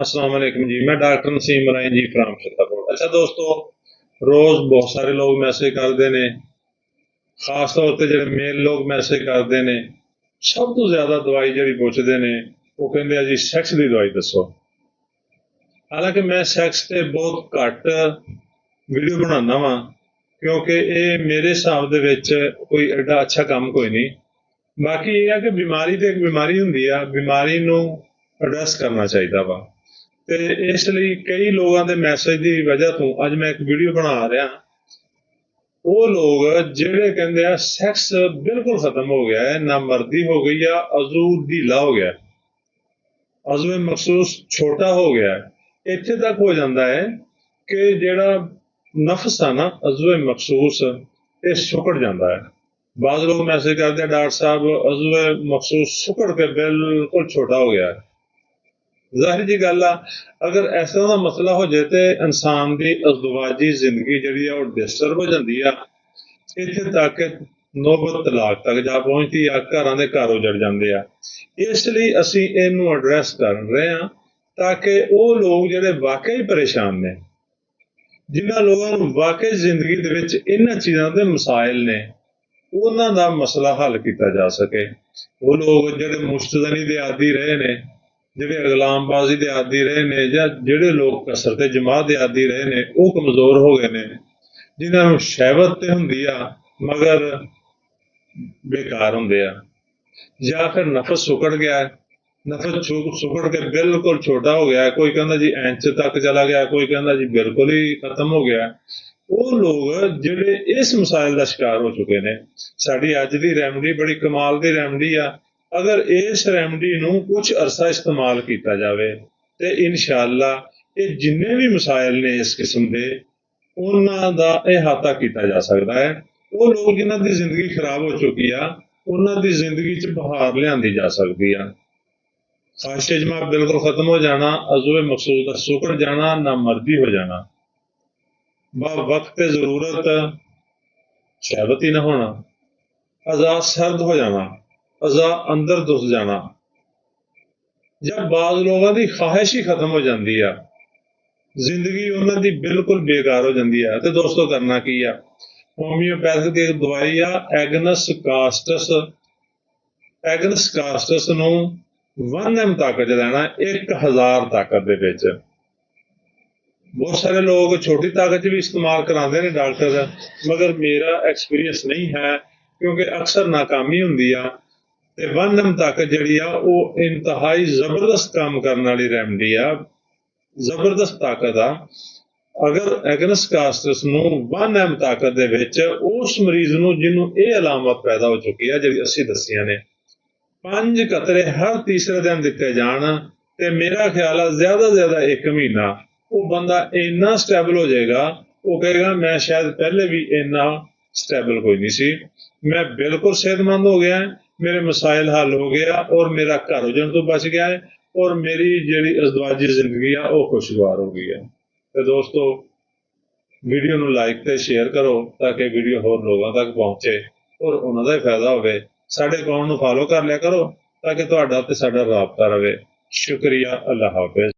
अस्सलाम वालेकुम जी। मैं डॉक्टर नसीम मराइन जी फ्राम चित्तौड़। अच्छा दोस्तों, रोज बहुत सारे लोग मैसेज करते ने, खास तौर पर जो मेल लोग मैसेज करते ने, सब तो ज्यादा दवाई जी पुछते ने वो कहते हैं जी सैक्स की दवाई दसो। हालांकि मैं सैक्स से बहुत घट वीडियो बनाना वा, क्योंकि ये मेरे हिसाब से कोई एडा अच्छा काम कोई नहीं। बाकी यह है कि बीमारी तो एक बीमारी होंगी आ, बीमारी नू एड्रैस करना चाहिए वा। ਤੇ ਇਸ ਲਈ ਕਈ ਲੋਕਾਂ ਦੇ ਮੈਸੇਜ ਦੀ ਵਜ੍ਹਾ ਤੋਂ ਅੱਜ ਮੈਂ ਇੱਕ ਵੀਡੀਓ ਬਣਾ ਰਿਹਾ। ਉਹ ਲੋਕ ਜਿਹੜੇ ਕਹਿੰਦੇ ਆ ਸੈਕਸ ਬਿਲਕੁਲ ਖਤਮ ਹੋ ਗਿਆ ਹੈ, ਨਾ ਮਰਦੀ ਹੋ ਗਈ ਆ, ਅਜ਼ੂ ਢੀਲਾ ਹੋ ਗਿਆ, ਅਜ਼ੂ ਮਖਸੂਸ ਛੋਟਾ ਹੋ ਗਿਆ। ਇੱਥੇ ਤੱਕ ਹੋ ਜਾਂਦਾ ਹੈ ਕਿ ਜਿਹੜਾ ਨਫਸ ਆ ਨਾ ਅਜ਼ੂ ਮਖਸੂਸ ਇਹ ਸੁੱਕੜ ਜਾਂਦਾ ਹੈ। ਬਾਜ਼ ਲੋਕ ਮੈਸੇਜ ਕਰਦੇ ਆ ਡਾਕਟਰ ਸਾਹਿਬ ਅਜ਼ੂ ਮਖਸੂਸ ਸੁੱਕੜ ਕੇ ਬਿਲਕੁਲ ਛੋਟਾ ਹੋ ਗਿਆ। ਜ਼ਾਹਿਰ जी गल आ, अगर इस तरह का मसला हो जाए तो इंसान की अजदवाजी जिंदगी जी डिस्टर्ब हो जाती है। इत्थे तक नौबत तलाक तक जा पहुंचती है, घरां दे घर उजड़ जाते हैं। इसलिए असी इनू एड्रैस कर रहे हैं ताकि वो लोग जिहड़े वाकई परेशान ने, जिन्हां लोगों नूं वाकई जिंदगी दे विच इन्हां चीज़ां दे मसाइल ने, उन्हां दा मसला हल किया जा सके। वो लोग जिहड़े मुश्तदनी दे आदी रहे ने, ਜਿਹੜੇ ਗੁਲਾਮਬਾਜ਼ੀ ਦੇ ਆਦੀ ਰਹੇ ਨੇ, ਜਾਂ ਜਿਹੜੇ ਲੋਕ ਕਸਰਤ ਜਮਾਤ ਦੇ ਆਦੀ ਰਹੇ ਨੇ, ਉਹ ਕਮਜ਼ੋਰ ਹੋ ਗਏ ਨੇ। ਜਿਨ੍ਹਾਂ ਨੂੰ ਸ਼ਹਿਵਤ ਤੇ ਹੁੰਦੀ ਆ ਮਗਰ ਬੇਕਾਰ ਹੁੰਦੇ ਆ, ਜਾਂ ਫਿਰ ਨਫਸ ਸੁਕੜ ਗਿਆ, ਨਫਸ ਸੁਕੜ ਕੇ ਬਿਲਕੁਲ ਛੋਟਾ ਹੋ ਗਿਆ। ਕੋਈ ਕਹਿੰਦਾ ਜੀ ਇੰਚ ਤੱਕ ਚਲਾ ਗਿਆ, ਕੋਈ ਕਹਿੰਦਾ ਜੀ ਬਿਲਕੁਲ ਹੀ ਖਤਮ ਹੋ ਗਿਆ। ਉਹ ਲੋਕ ਜਿਹੜੇ ਇਸ ਮਸਾਇਲ ਦਾ ਸ਼ਿਕਾਰ ਹੋ ਚੁੱਕੇ ਨੇ। ਸਾਡੀ ਅੱਜ ਦੀ ਰੈਮਡੀ ਬੜੀ ਕਮਾਲ ਦੀ ਰੈਮਡੀ ਆ। अगर इस रैमडी नूं कुछ अरसा इस्तेमाल किया जाए तो इंशाअल्लाह ये जिन्ने भी मसाइल ने इस किस्म के उन्हां दा इहाता किया जा सकता है। वो लोग जिन्हां दी जिंदगी खराब हो चुकी आ, उन्हां दी जिंदगी च बहार लियांदी जा सकती है। ख्वाहिश जमा बिल्कुल खत्म हो जाना, अज़ुए मकसूद दा सुकड़ जाना, ना मर्दी हो जाना, वक्त जरूरत शहवत ही ना होना, अज़ा सर्द हो जाना, अज़ा अंदर दुस जाना, जब बाज़ लोगों की ख्वाहिश ही खत्म हो जाती है, जिंदगी उन्होंने बिल्कुल बेकार हो जाती है। तो दोस्तों करना की है, होम्योपैथिक एक दवाई आ एगनस कास्टस। एगनस कास्टस नूं 1 ml ताकत लेना 1000 ताकत दे विच। बहुत सारे लोग छोटी ताकत भी इस्तेमाल कराते हैं डॉक्टर, मगर मेरा एक्सपीरियंस नहीं है, क्योंकि अक्सर नाकामी होंदी आ। ते 1 ml ताकत जिहड़ी आ वो इंतहाई जबरदस्त काम करने वाली रैमडी आ, जबरदस्त ताकत आ। अगर एगनस कास्टस नूं 1 ml ताकत दे विच उस मरीज नूं जिन्हों ये अलामत पैदा हो चुकी है जिहड़ी असीं दस्सियां ने, 5 कतरे हर तीसरे दिन दिते जाण ते मेरा ख्याल है ज्यादा से ज्यादा 1 महीना वो बंदा इन्ना स्टैबल हो जाएगा, वो कहेगा मैं शायद पहले भी इन्ना स्टैबल कोई नहीं सी, मैं बिल्कुल सेहतमंद हो गया है, मेरे मसाइल हल हो गया और मेरा घर उजड़ तो बच गया है और मेरी जी अजदवाजी जिंदगी है वो खुशगवार हो गई है। तो दोस्तों वीडियो नूं लाइक ते शेयर करो ताकि वीडियो होर लोगों तक पहुंचे और उन्हां दा फायदा होवे। साडे अकाउंट नूं फॉलो कर लिया करो ताकि तुहाडा ते साडा राबता रहे। शुक्रिया, अल्लाह हाफिज।